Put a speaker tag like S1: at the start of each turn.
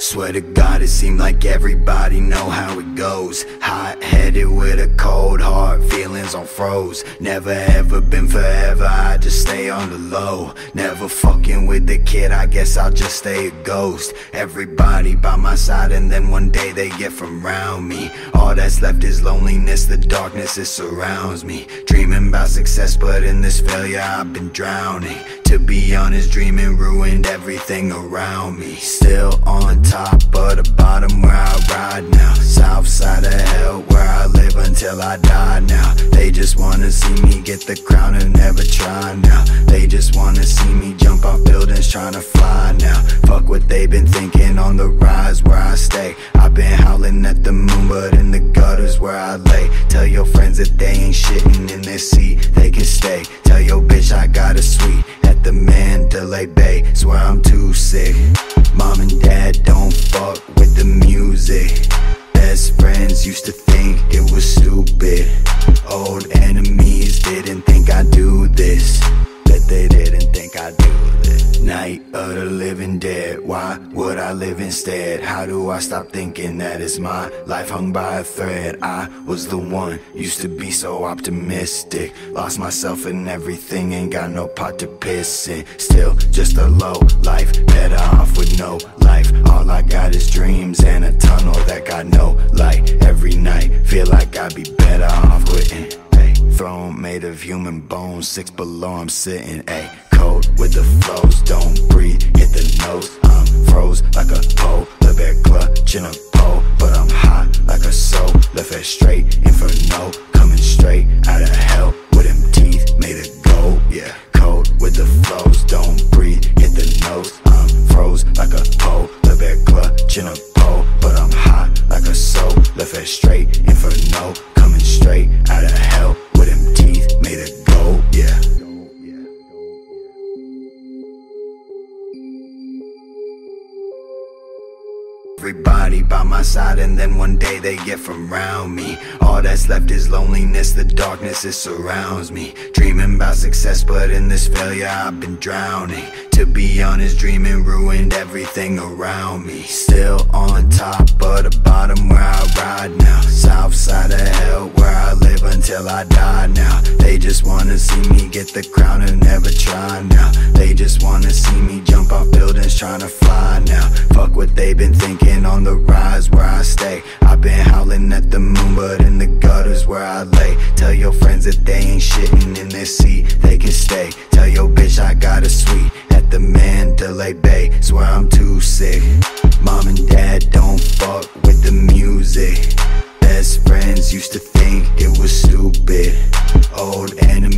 S1: Swear to God, it seemed like everybody know how it goes. Hot-headed with a cold heart, feelings on froze. Never ever been forever, I just stay on the low. Never fucking with the kid, I guess I'll just stay a ghost. Everybody by my side and then one day they get from round me. All that's left is loneliness, the darkness, it surrounds me. Dreaming about success, but in this failure I've been drowning. To be honest, dreaming ruined everything around me. Still on top of the bottom where I ride now. South side of hell where I live until I die now. They just wanna see me get the crown and never try now. They just wanna see me jump off buildings trying to fly now. Fuck what they been thinking, on the rise where I stay. I've been howling at the moon, but in the gutters where I lay. Tell your friends that they ain't shitting in their seat, they can stay. Tell your bitch I got a suite at the Mandalay Bay, swear I'm too sick. Mom and dad don't fuck with the music. Best friends used to think it was stupid. Old enemies didn't think I'd do this. Bet they didn't think I'd do this. Night of the living dead, why would I live instead? How do I stop thinking that it's my life hung by a thread? I was the one, used to be so optimistic. Lost myself in everything, ain't got no pot to piss in. Still just a low life, better off with no life. All I got is dreams and a tunnel that got no light. Every night, feel like I'd be better off quitting. Throne made of human bones, 6 below I'm sitting, ayy. Cold with the flows, don't breathe, hit the nose. I'm froze like a polar bear clutching a pole. But I'm hot like a soul, left head straight, inferno. Coming straight out of hell, with them teeth made of gold, yeah. Cold with the flows, don't breathe, hit the nose. I'm froze like a polar bear clutching a pole. But I'm hot like a soul, left head straight, inferno. Coming straight out of hell, with them teeth made of gold, yeah. Everybody by my side and then one day they get from round me. All that's left is loneliness, the darkness, it surrounds me. Dreaming about success, but in this failure I've been drowning. To be honest, dreaming ruined everything around me. Still on top of the bottom where I ride now. South side of hell where I live until I die now. They just wanna see me get the crown and never try now. They just wanna see me jump off buildings trying to fly now. Fuck what they been thinking, on the rise where I stay. I've been howling at the moon, but in the gutters where I lay. Tell your friends that they ain't shitting in their seat, they can stay. Tell your bitch I got a suite at the Mandalay Bay, swear I'm too sick. Mom and dad don't fuck with the music. Best friends used to think it was stupid. Old enemies